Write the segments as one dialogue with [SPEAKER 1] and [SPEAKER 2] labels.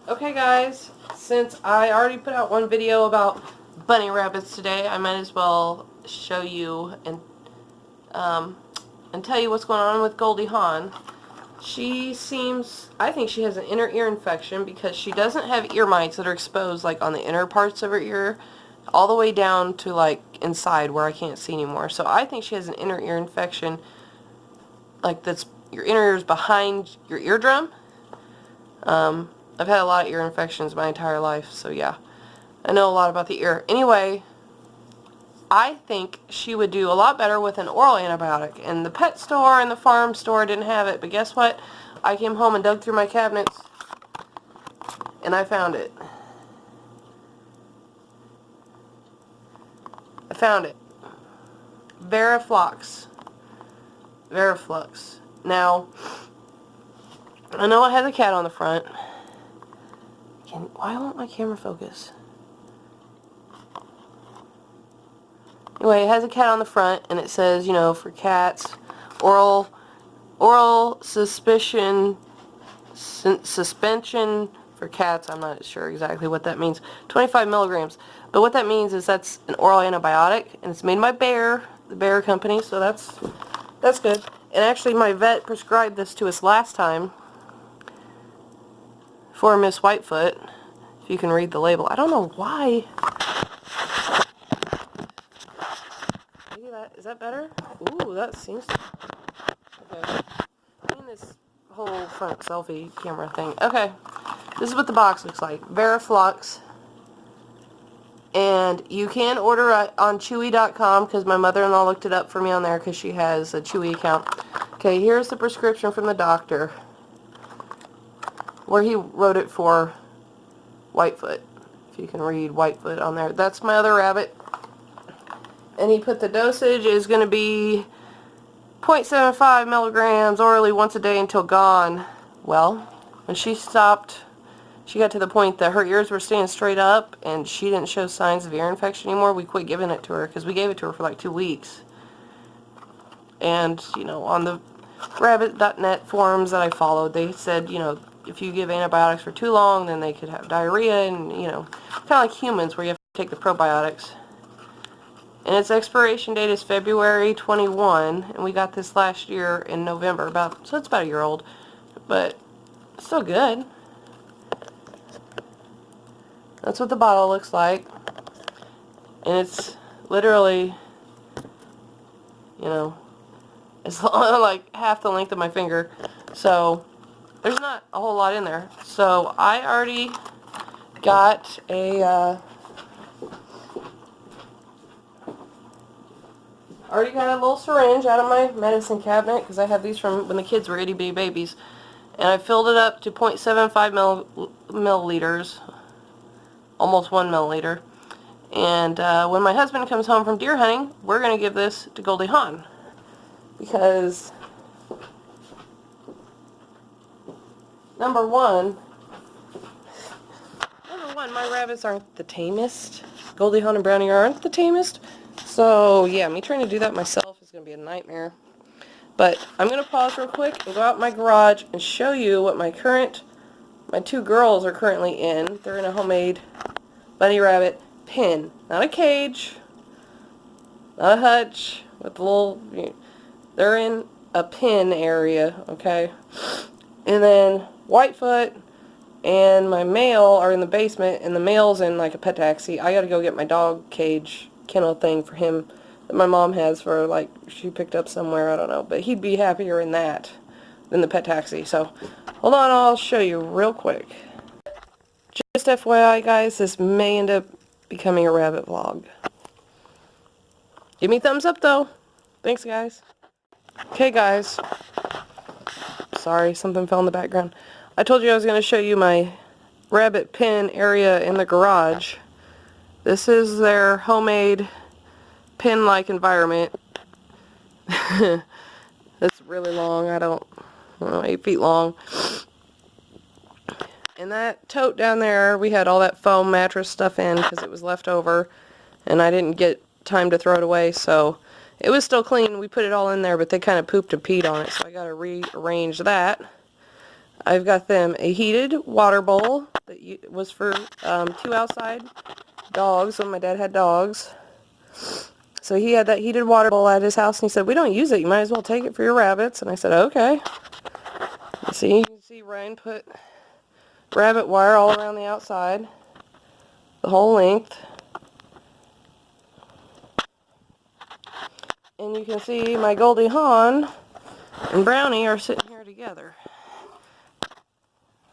[SPEAKER 1] Okay guys, since I already put out one video about bunny rabbits today, I might as well show you and tell you what's going on with Goldie Hawn. I think she has an inner ear infection because she doesn't have ear mites that are exposed like on the inner parts of her ear all the way down to like inside where I can't see anymore. So I think she has an inner ear infection, like that's your inner ear is behind your eardrum. I've had a lot of ear infections my entire life, so yeah. I know a lot about the ear. Anyway, I think she would do a lot better with an oral antibiotic. And the pet store and the farm store didn't have it, but guess what? I came home and dug through my cabinets, and I found it. I found it. Veriflux. Now, I know it has a cat on the front. Why won't my camera focus? Anyway, it has a cat on the front, and it says, you know, for cats, oral suspension for cats. I'm not sure exactly what that means. 25 milligrams. But what that means is that's an oral antibiotic, and it's made by Bayer, the Bayer company, so that's good. And actually, my vet prescribed this to us last time for Miss Whitefoot. If you can read the label. I don't know why. Maybe is that better? Ooh, that seems to... Okay. I mean this whole front selfie camera thing. Okay. This is what the box looks like. Veriflux. And you can order it on Chewy.com because my mother-in-law looked it up for me on there because she has a Chewy account. Okay, here's the prescription from the doctor where he wrote it for Whitefoot. If you can read Whitefoot on there. That's my other rabbit. And he put the dosage is going to be 0.75 milligrams orally once a day until gone. Well, when she stopped, she got to the point that her ears were staying straight up and she didn't show signs of ear infection anymore. We quit giving it to her because we gave it to her for like 2 weeks. And, you know, on the rabbit.net forums that I followed, they said, you know, if you give antibiotics for too long, then they could have diarrhea and, you know, kind of like humans where you have to take the probiotics. And its expiration date is February 21, and we got this last year in November, so it's about a year old, but still good. That's what the bottle looks like, and it's literally, you know, it's like half the length of my finger, so there's not a whole lot in there. So I already got a little syringe out of my medicine cabinet because I have these from when the kids were itty bitty babies, and I filled it up to 0.75 milliliters, almost 1 milliliter. And when my husband comes home from deer hunting, we're going to give this to Goldie Hawn because number one, my rabbits aren't the tamest. Goldie Hawn and Brownie aren't the tamest. So, yeah, me trying to do that myself is going to be a nightmare. But I'm going to pause real quick and go out in my garage and show you what my 2 girls are currently in. They're in a homemade bunny rabbit pen. Not a cage, not a hutch, with the little... They're in a pen area, okay? And then Whitefoot and my male are in the basement, and the male's in like a pet taxi. I gotta go get my dog cage kennel thing for him that my mom has for, like, she picked up somewhere, I don't know. But he'd be happier in that than the pet taxi. So, hold on, I'll show you real quick. Just FYI, guys, this may end up becoming a rabbit vlog. Give me a thumbs up, though. Thanks, guys. Okay, guys. Sorry, something fell in the background. I told you I was going to show you my rabbit pen area in the garage. This is their homemade pen-like environment. It's really long. I don't know, 8 feet long. And that tote down there, we had all that foam mattress stuff in because it was left over, and I didn't get time to throw it away, so it was still clean. We put it all in there, but they kind of pooped and peed on it, so I got to rearrange that. I've got them a heated water bowl that was for 2 outside dogs when my dad had dogs. So he had that heated water bowl at his house, and he said, we don't use it. You might as well take it for your rabbits. And I said, okay. You can see Ryan put rabbit wire all around the outside, the whole length. And you can see my Goldie Hawn and Brownie are sitting here together.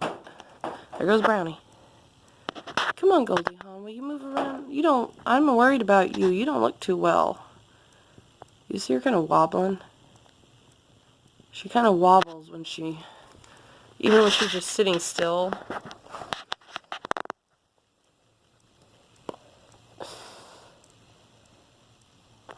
[SPEAKER 1] There goes Brownie. Come on, Goldie Hawn, will you move around? I'm worried about you. You don't look too well. You see her kind of wobbling? She kind of wobbles even when she's just sitting still.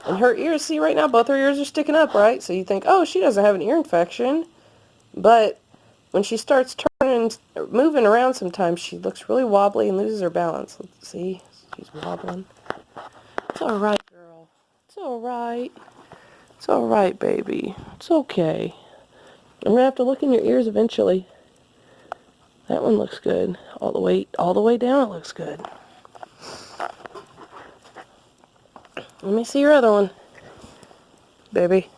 [SPEAKER 1] And her ears, see right now, both her ears are sticking up, right? So you think, oh, she doesn't have an ear infection. But when she starts moving around sometimes, she looks really wobbly and loses her balance. Let's see, she's wobbling. It's all right, girl. It's all right. It's all right, baby. It's okay. I'm going to have to look in your ears eventually. That one looks good. All the way down, it looks good. Let me see your other one, baby.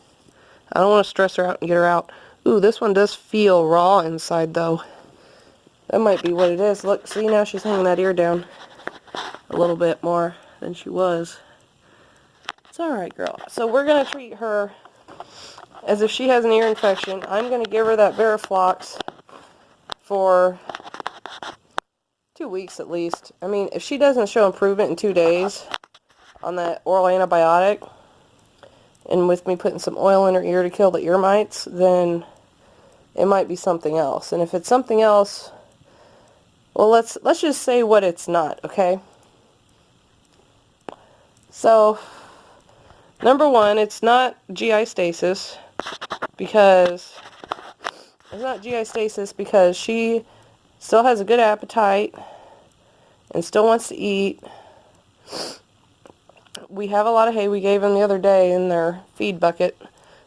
[SPEAKER 1] I don't want to stress her out and get her out. Ooh, this one does feel raw inside, though. That might be what it is. Look, see, now she's hanging that ear down a little bit more than she was. It's alright, girl. So we're going to treat her as if she has an ear infection. I'm going to give her that Veriflox for 2 weeks at least. I mean, if she doesn't show improvement in 2 days on that oral antibiotic, and with me putting some oil in her ear to kill the ear mites, then it might be something else. And if it's something else, well, let's just say what it's not, okay? So, number one, it's not GI stasis because she still has a good appetite and still wants to eat. We have a lot of hay we gave them the other day in their feed bucket.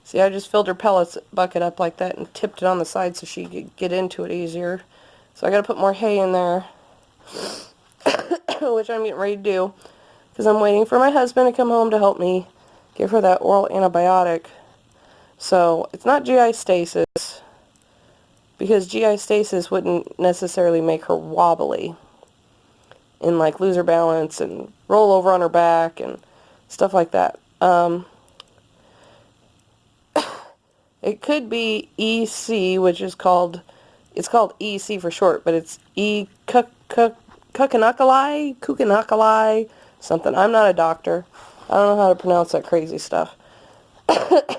[SPEAKER 1] See, I just filled her pellets bucket up like that and tipped it on the side so she could get into it easier. So I got to put more hay in there, which I'm getting ready to do because I'm waiting for my husband to come home to help me give her that oral antibiotic. So it's not GI stasis because GI stasis wouldn't necessarily make her wobbly and like lose her balance and roll over on her back and stuff like that. It could be EC, which is called EC for short, but it's Kukanakali, something. I'm not a doctor. I don't know how to pronounce that crazy stuff. And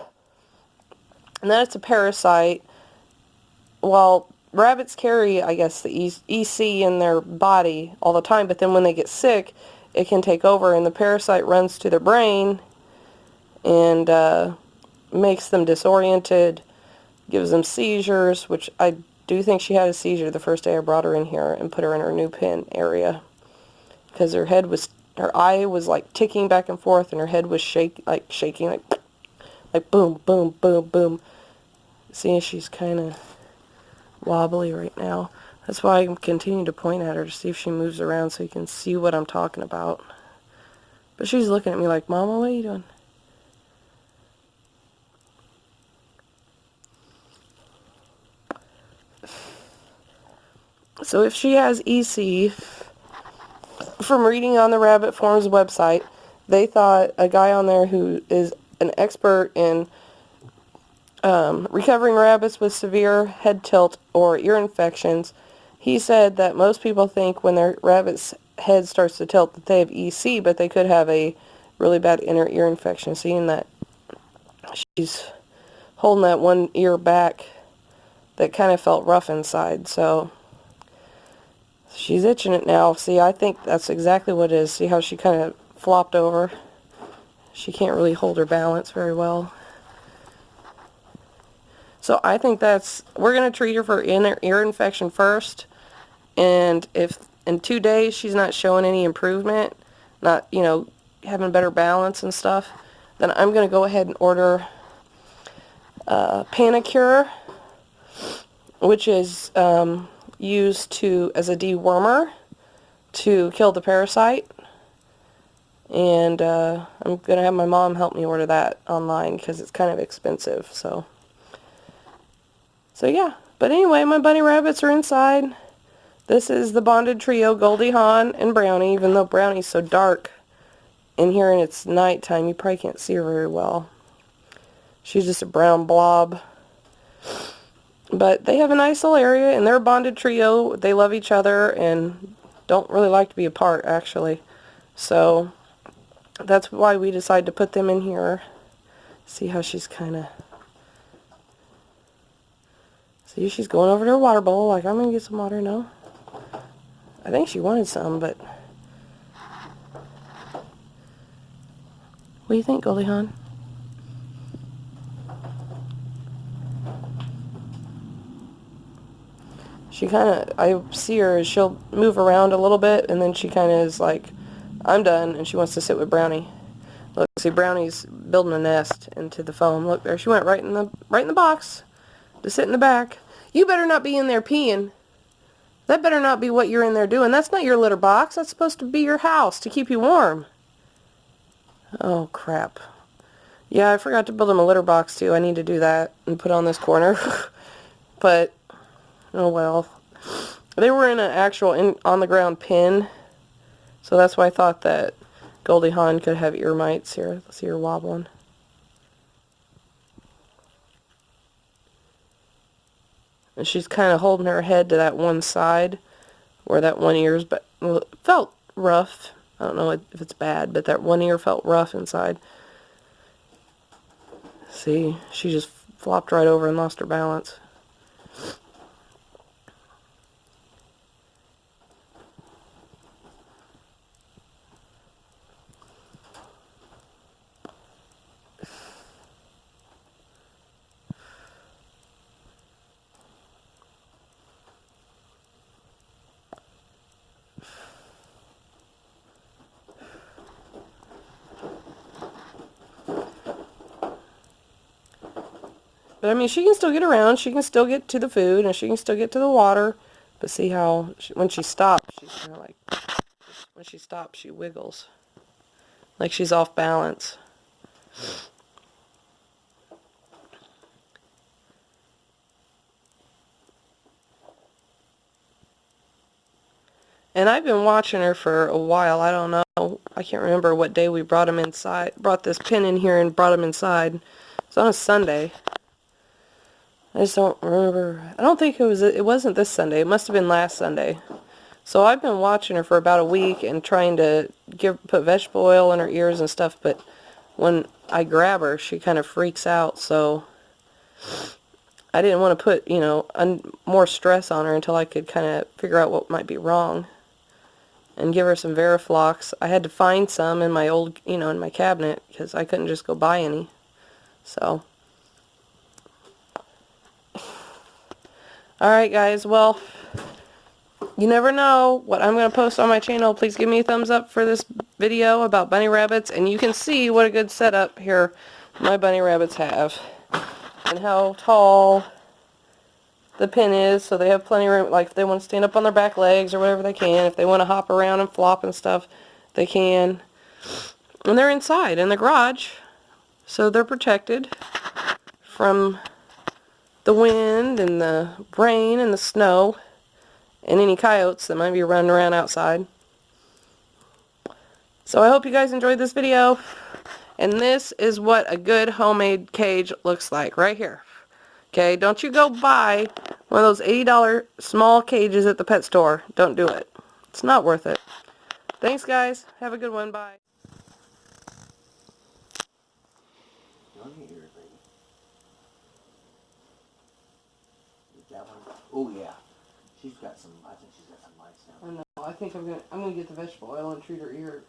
[SPEAKER 1] then it's a parasite. Well, rabbits carry, I guess, the EC in their body all the time, but then when they get sick, it can take over, and the parasite runs to their brain and makes them disoriented, gives them seizures, which I do think she had a seizure the first day I brought her in here and put her in her new pen area, because her eye was like ticking back and forth, and her head was shaking, like boom, boom, boom, boom. See, she's kind of wobbly right now. That's why I'm continuing to point at her to see if she moves around so you can see what I'm talking about. But she's looking at me like, Mama, what are you doing? So if she has EC, from reading on the Rabbit Forums website, they thought a guy on there who is an expert in recovering rabbits with severe head tilt or ear infections, he said that most people think when their rabbit's head starts to tilt that they have EC, but they could have a really bad inner ear infection, seeing that she's holding that one ear back that kind of felt rough inside. So she's itching it now. See, I think that's exactly what it is. See how she kind of flopped over? She can't really hold her balance very well. So I think we're going to treat her for inner ear infection first. And if in 2 days she's not showing any improvement, not, having better balance and stuff, then I'm going to go ahead and order Panicure, which is used as a dewormer to kill the parasite. And I'm going to have my mom help me order that online because it's kind of expensive. So yeah. But anyway, my bunny rabbits are inside. This is the bonded trio, Goldie Hawn and Brownie, even though Brownie's so dark in here and it's nighttime, you probably can't see her very well. She's just a brown blob. But they have a nice little area, and they're a bonded trio. They love each other and don't really like to be apart, actually. So that's why we decided to put them in here. See how she's kind of... See, she's going over to her water bowl, like, I'm going to get some water. No. I think she wanted some, but... What do you think, Goldie Hawn? She kind of, I see her, she'll move around a little bit, and then she kind of is like, I'm done, and she wants to sit with Brownie. Look, see, Brownie's building a nest into the foam. Look, there she went, right in the box, to sit in the back. You better not be in there peeing. That better not be what you're in there doing. That's not your litter box. That's supposed to be your house to keep you warm. Oh, crap. Yeah, I forgot to build him a litter box, too. I need to do that and put it on this corner. But... oh well. They were in an actual on-the-ground pen, so that's why I thought that Goldie Hawn could have ear mites. Here, let's see her wobbling. And she's kind of holding her head to that one side, where that one ear's, but well, it felt rough. I don't know if it's bad, but that one ear felt rough inside. See, she just flopped right over and lost her balance. But I mean, she can still get around. She can still get to the food, and she can still get to the water. But see how when she stops, she's kind of like, when she stops, she wiggles. Like she's off balance. And I've been watching her for a while. I don't know. I can't remember what day we brought him inside. Brought this pen in here and brought him inside. It's on a Sunday. I just don't remember. I don't think it wasn't this Sunday. It must have been last Sunday. So I've been watching her for about a week and trying to put vegetable oil in her ears and stuff, but when I grab her, she kind of freaks out, so I didn't want to put, you know, more stress on her until I could kind of figure out what might be wrong and give her some Veriflox. I had to find some in my old, you know, in my cabinet because I couldn't just go buy any. So, alright guys, well, you never know what I'm going to post on my channel. Please give me a thumbs up for this video about bunny rabbits, and you can see what a good setup here my bunny rabbits have and how tall the pen is, so they have plenty of room. Like if they want to stand up on their back legs or whatever, they can. If they want to hop around and flop and stuff, they can. And they're inside in the garage, so they're protected from the wind and the rain and the snow and any coyotes that might be running around outside. So I hope you guys enjoyed this video. And this is what a good homemade cage looks like right here. Okay, don't you go buy one of those $80 small cages at the pet store. Don't do it. It's not worth it. Thanks guys. Have a good one. Bye.
[SPEAKER 2] Oh yeah. She's got some, I think she's got some mites now.
[SPEAKER 1] I know. I think I'm gonna get the vegetable oil and treat her ear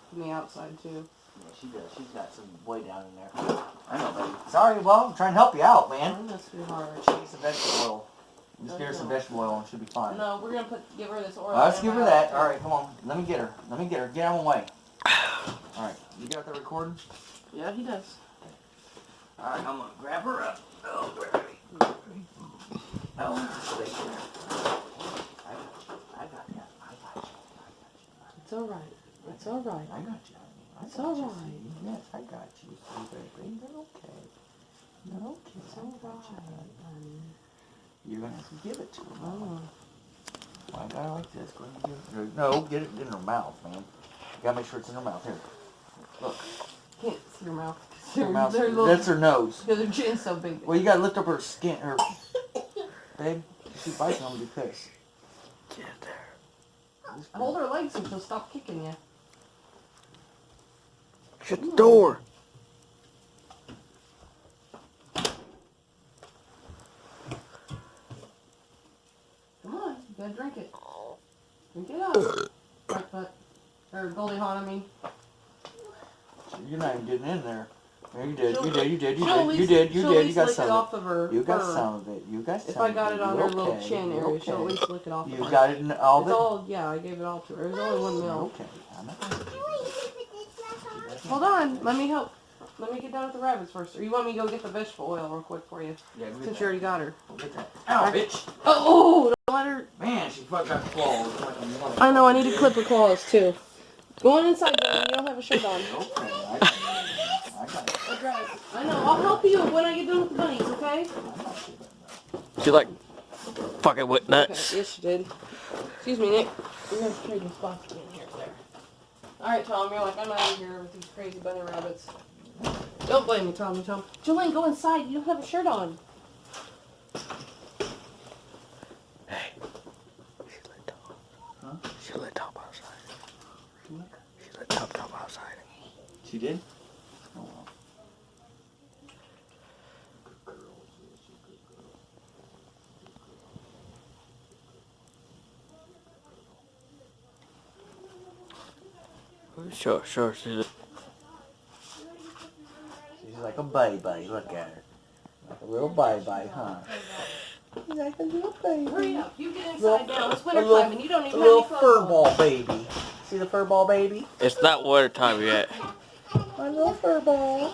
[SPEAKER 1] from the outside too.
[SPEAKER 2] Yeah, she does. She's got some way down in there. I know, baby. Sorry, well, I'm trying to help you out, man.
[SPEAKER 1] Oh, that's too hard.
[SPEAKER 2] She needs some vegetable oil. Just give her some vegetable oil and she'll be fine.
[SPEAKER 1] No, we're gonna give her this oil.
[SPEAKER 2] Let's give her that. All right, come on. Let me get her. Let me get her. Get out of my way. All right, you got that recording?
[SPEAKER 1] Yeah, he does.
[SPEAKER 2] All right, I'm gonna grab her up. Oh, where are we? Oh, just stay here.
[SPEAKER 1] It's alright. It's alright.
[SPEAKER 2] I got you, honey.
[SPEAKER 1] It's alright.
[SPEAKER 2] Yes, I got you, sweet baby. They're okay. They're okay.
[SPEAKER 1] It's alright, honey.
[SPEAKER 2] You're gonna have to give it to her, Mama.
[SPEAKER 1] Oh.
[SPEAKER 2] Well, I got it like this. Go ahead and give it. No, get it in her mouth, man. You gotta make sure it's in her mouth. Here. Look.
[SPEAKER 1] Can't see her mouth.
[SPEAKER 2] Her mouth. That's her nose.
[SPEAKER 1] Because her chin's so big.
[SPEAKER 2] Well, you gotta lift up her skin. Her. Babe, if she bites me, I'm gonna be pissed. Get there.
[SPEAKER 1] Hold her legs and she'll stop kicking you.
[SPEAKER 3] Shut the door.
[SPEAKER 1] Come on, you gotta drink it. Drink it up. Right butt. Or Goldie Hawn, I mean.
[SPEAKER 2] You're not even getting in there. Yeah, you did. You did. You got some
[SPEAKER 1] off of her.
[SPEAKER 2] You got some of it. You got some.
[SPEAKER 1] If I got
[SPEAKER 2] of
[SPEAKER 1] it on
[SPEAKER 2] You're
[SPEAKER 1] her little
[SPEAKER 2] okay.
[SPEAKER 1] chin
[SPEAKER 2] You're
[SPEAKER 1] area,
[SPEAKER 2] okay.
[SPEAKER 1] she'll at least lick it off.
[SPEAKER 2] You got it in all
[SPEAKER 1] it's
[SPEAKER 2] the.
[SPEAKER 1] all, yeah, I gave it all to her. It was only 1 mil.
[SPEAKER 2] Okay. I'm not gonna...
[SPEAKER 1] Hold on, let me help. Let me get done with the rabbits first. Or you want me to go get the vegetable oil real quick for you?
[SPEAKER 2] Yeah,
[SPEAKER 1] Since you already got her.
[SPEAKER 2] We'll get that. Ow, bitch!
[SPEAKER 1] Oh, don't let her.
[SPEAKER 2] Man, she fucked up claws. Like a mother.
[SPEAKER 1] I know, I need to clip her claws too. Go on inside, Dylan. You don't have a shirt on.
[SPEAKER 2] Okay, I got it.
[SPEAKER 1] That's right. I know, I'll help you when I get done with the bunnies, okay?
[SPEAKER 3] She like fucking with
[SPEAKER 1] Okay,
[SPEAKER 3] nuts.
[SPEAKER 1] yes, she did. Excuse me, Nick. We're gonna trade the spots in here and there. Alright, Tom, you're like, I'm out of here with these crazy bunny rabbits. Don't blame me, Tom. Jolene, go inside. You don't have a shirt on.
[SPEAKER 3] Hey. She let Tom.
[SPEAKER 2] Huh?
[SPEAKER 3] She let Tom outside. She let Tom outside.
[SPEAKER 2] She did? Oh, well.
[SPEAKER 3] Sure. She's
[SPEAKER 2] She's like a baby. Look at her. Like a little baby, huh? She's like a little baby.
[SPEAKER 1] Hurry up. You get inside now. It's winter
[SPEAKER 2] little-
[SPEAKER 1] time and you don't even
[SPEAKER 2] A
[SPEAKER 1] have
[SPEAKER 2] little
[SPEAKER 1] any clothes
[SPEAKER 2] fur
[SPEAKER 1] on.
[SPEAKER 2] ball baby. See the fur ball baby?
[SPEAKER 3] It's not winter time yet.
[SPEAKER 2] My little fur ball.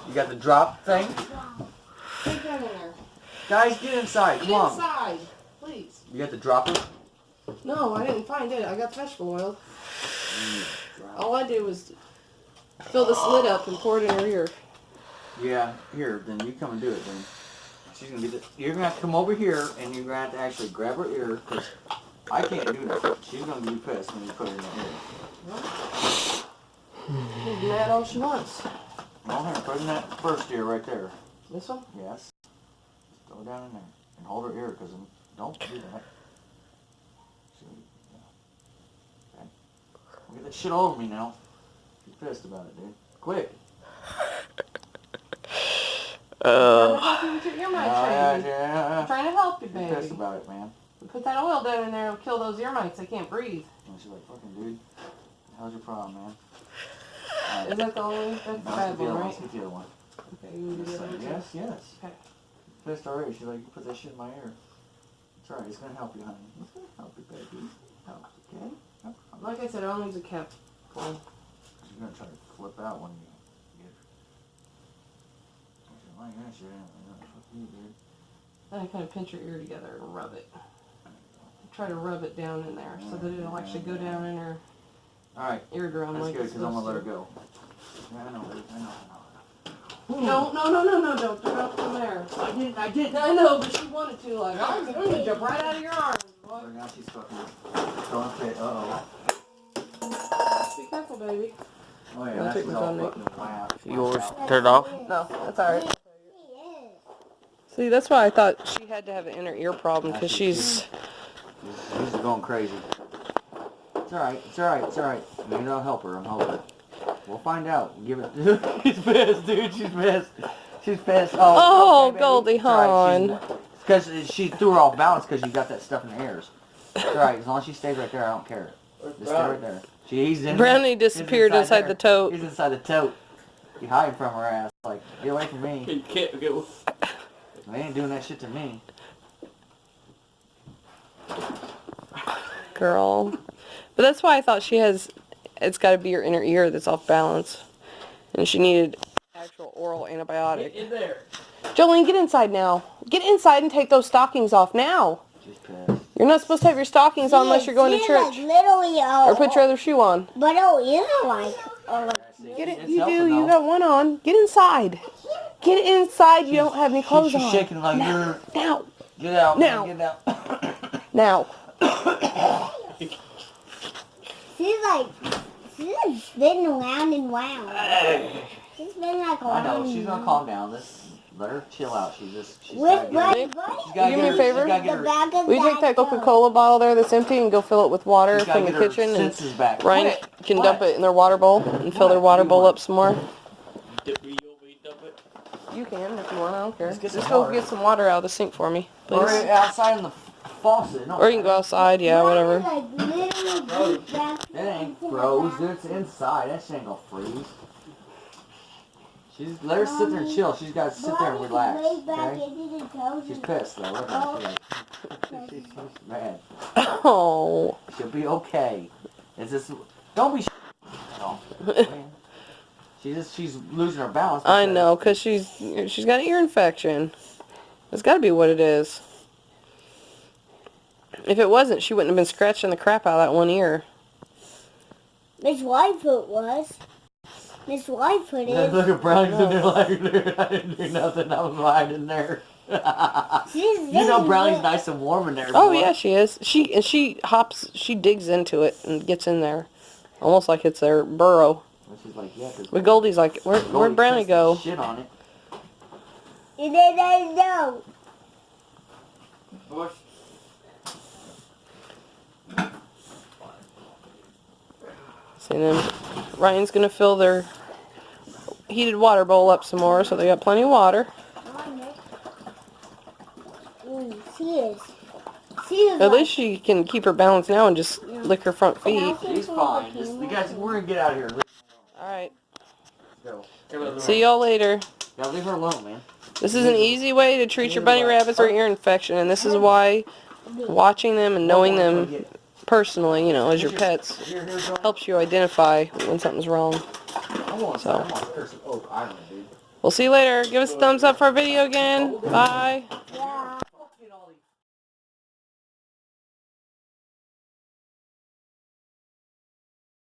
[SPEAKER 2] You got the drop thing?
[SPEAKER 1] Take that in there.
[SPEAKER 2] Guys, get inside.
[SPEAKER 1] Get
[SPEAKER 2] Come on.
[SPEAKER 1] inside, please.
[SPEAKER 2] You got the dropper?
[SPEAKER 1] No, I didn't find it. I got vegetable oil. All I did was fill this lid up and pour it in her ear.
[SPEAKER 2] Yeah, here, then you come and do it then. She's gonna be you're gonna have to come over here and you're gonna have to actually grab her ear because I can't do that. She's gonna be pissed when you put her in the ear.
[SPEAKER 1] She's mad all she wants.
[SPEAKER 2] Go here, put in that first ear right there.
[SPEAKER 1] This one?
[SPEAKER 2] Yes. Throw it down in there and hold her ear because don't do that. See, yeah. Okay. Get that shit all over me now. She's pissed about it, dude. Quick.
[SPEAKER 1] I'm trying to help you with your ear mites, baby.
[SPEAKER 2] Yeah.
[SPEAKER 1] I'm trying to help you,
[SPEAKER 2] She's pissed
[SPEAKER 1] baby.
[SPEAKER 2] about it, man.
[SPEAKER 1] Put that oil down in there and kill those ear mites. They can't breathe.
[SPEAKER 2] And she's like, fucking dude, how's your problem, man?
[SPEAKER 1] Is that the only? That's the
[SPEAKER 2] No,
[SPEAKER 1] bad one, right?
[SPEAKER 2] let's get the other one.
[SPEAKER 1] Okay, you want to do the other one too?
[SPEAKER 2] Yes.
[SPEAKER 1] Okay.
[SPEAKER 2] Pissed already. She's like, you put that shit in my ear. It's alright. It's gonna help you, honey. It's gonna help you, baby. Help, okay? No problem.
[SPEAKER 1] Like I said, I only use a cap. Cool.
[SPEAKER 2] She's gonna try to flip out when you get her. She's like, that shit. Fuck you, dude.
[SPEAKER 1] Then I kind of pinch her ear together and rub it. Try to rub it down in there so that it'll actually go down in her
[SPEAKER 2] Alright.
[SPEAKER 1] eardrum.
[SPEAKER 2] That's
[SPEAKER 1] like
[SPEAKER 2] good
[SPEAKER 1] it's
[SPEAKER 2] because I'm gonna let her
[SPEAKER 1] supposed
[SPEAKER 2] go. Yeah, I know, baby. I know.
[SPEAKER 1] to. No, don't do it from there. I didn't. I know, but she wanted to. Like, I'm gonna jump right out of your arms. Boy.
[SPEAKER 2] So now she's fucking going fit. Uh-oh.
[SPEAKER 1] Be careful, baby.
[SPEAKER 2] Oh yeah,
[SPEAKER 1] I'll
[SPEAKER 2] now
[SPEAKER 1] take
[SPEAKER 2] she's
[SPEAKER 1] my
[SPEAKER 2] all
[SPEAKER 1] phone, Nick.
[SPEAKER 2] fucking wow.
[SPEAKER 3] Yours turned off?
[SPEAKER 1] No, that's alright. See, that's why I thought she had to have an inner ear problem because she's.
[SPEAKER 2] She's going crazy. It's alright. Maybe I'll help her, I'm hoping. We'll find out. Give it. She's pissed, dude. She's pissed.
[SPEAKER 1] Oh,
[SPEAKER 2] okay,
[SPEAKER 1] Goldie Hawn.
[SPEAKER 2] Because she threw her off balance because you got that stuff in her ears. It's alright. As long as she stays right there, I don't care. Just stay right there. He's in
[SPEAKER 1] Brownie
[SPEAKER 2] he's
[SPEAKER 1] disappeared inside
[SPEAKER 2] there.
[SPEAKER 1] the tote.
[SPEAKER 2] He's inside the tote. You hiding from her ass. Like, get away from me.
[SPEAKER 3] You can't go.
[SPEAKER 2] They ain't doing that shit to me.
[SPEAKER 1] Girl. But that's why I thought she has, it's got to be her inner ear that's off balance. And she needed actual oral antibiotic.
[SPEAKER 3] In there.
[SPEAKER 1] Jolene, get inside now. Get inside and take those stockings off now.
[SPEAKER 2] She's pissed.
[SPEAKER 1] You're not supposed to have your stockings on unless you're going to church.
[SPEAKER 4] Like literally,
[SPEAKER 1] Or put your other shoe on.
[SPEAKER 4] but it isn't like.
[SPEAKER 1] Get it. You do. You got one on. Get inside. Get inside. You don't have any clothes
[SPEAKER 2] She's
[SPEAKER 1] on.
[SPEAKER 2] shaking like you're.
[SPEAKER 1] Now.
[SPEAKER 2] Get out.
[SPEAKER 1] Now.
[SPEAKER 2] Man, get out.
[SPEAKER 1] Now.
[SPEAKER 4] She's like spinning round and round. She's been like
[SPEAKER 2] I know.
[SPEAKER 4] round
[SPEAKER 2] She's
[SPEAKER 4] and
[SPEAKER 2] gonna
[SPEAKER 4] round.
[SPEAKER 2] calm down. Let her chill out. She's
[SPEAKER 4] With
[SPEAKER 2] gotta
[SPEAKER 4] Buddy,
[SPEAKER 2] get
[SPEAKER 4] Buddy,
[SPEAKER 2] her,
[SPEAKER 1] Do me a favor?
[SPEAKER 4] the back of
[SPEAKER 1] Will you take that
[SPEAKER 4] dog.
[SPEAKER 1] Coca-Cola bottle there that's empty and go fill it with water
[SPEAKER 2] she's gotta
[SPEAKER 1] from the
[SPEAKER 2] get her
[SPEAKER 1] kitchen? And
[SPEAKER 2] senses back.
[SPEAKER 1] Ryan
[SPEAKER 2] What?
[SPEAKER 1] can
[SPEAKER 2] What?
[SPEAKER 1] dump it in their water bowl and fill their
[SPEAKER 2] What?
[SPEAKER 1] water
[SPEAKER 2] You
[SPEAKER 1] bowl
[SPEAKER 2] want-
[SPEAKER 1] up some more.
[SPEAKER 3] Dip it, you dump it.
[SPEAKER 1] You can if you want. I don't care.
[SPEAKER 2] Let's get
[SPEAKER 1] Just
[SPEAKER 2] some
[SPEAKER 1] go
[SPEAKER 2] water.
[SPEAKER 1] get some water out of the sink for me,
[SPEAKER 2] Or
[SPEAKER 1] please.
[SPEAKER 2] outside in the faucet. No,
[SPEAKER 1] Or you can go outside. Yeah, whatever.
[SPEAKER 4] Like literally deep back
[SPEAKER 2] It ain't
[SPEAKER 4] into the
[SPEAKER 2] froze,
[SPEAKER 4] back.
[SPEAKER 2] dude. It's inside. That shit ain't gonna freeze. Let her sit there and chill. She's got to sit there and
[SPEAKER 4] Buddy's
[SPEAKER 2] relax.
[SPEAKER 4] way back
[SPEAKER 2] Okay?
[SPEAKER 4] into the toes
[SPEAKER 2] She's
[SPEAKER 4] and-
[SPEAKER 2] pissed though. Look at her. She's mad.
[SPEAKER 1] Oh.
[SPEAKER 2] She'll be okay. It's just don't be. No. Man. She's losing her balance.
[SPEAKER 1] I
[SPEAKER 2] because-
[SPEAKER 1] know, 'cause she's got an ear infection. That's got to be what it is. If it wasn't, she wouldn't have been scratching the crap out of that one ear.
[SPEAKER 4] Miss Whitefoot was. Miss Whitefoot is.
[SPEAKER 2] Look at Brownie's in there like, dude, I didn't do nothing. I was lying in there. You know Brownie's nice and warm in there.
[SPEAKER 1] Oh
[SPEAKER 2] boy.
[SPEAKER 1] yeah, she is. She hops. She digs into it and gets in there, almost like it's their burrow.
[SPEAKER 2] And she's like, yeah, 'cause
[SPEAKER 1] But Goldie's like, where'd
[SPEAKER 2] Goldie
[SPEAKER 1] Brownie
[SPEAKER 2] pissed
[SPEAKER 1] go?
[SPEAKER 2] Shit on it.
[SPEAKER 4] You didn't know.
[SPEAKER 3] Bush.
[SPEAKER 1] See, then Ryan's gonna fill their heated water bowl up some more, so they got plenty of water.
[SPEAKER 4] She is. She is.
[SPEAKER 1] At least she can keep her balance now and just lick her front feet.
[SPEAKER 2] She's fine. You guys, we're gonna get out of here.
[SPEAKER 1] All right.
[SPEAKER 2] Let's go.
[SPEAKER 1] See y'all later.
[SPEAKER 2] Now leave her alone, man.
[SPEAKER 1] This is an easy way to treat your bunny rabbits for ear infection, and this is why watching them and knowing them personally, you know, as your pets,
[SPEAKER 2] Here, go.
[SPEAKER 1] helps you identify when something's wrong.
[SPEAKER 2] I'm going
[SPEAKER 1] So.
[SPEAKER 2] I'm on Curse of Oak Island, dude.
[SPEAKER 1] We'll see you later. Give us a thumbs up for our video again. Bye.
[SPEAKER 4] Yeah.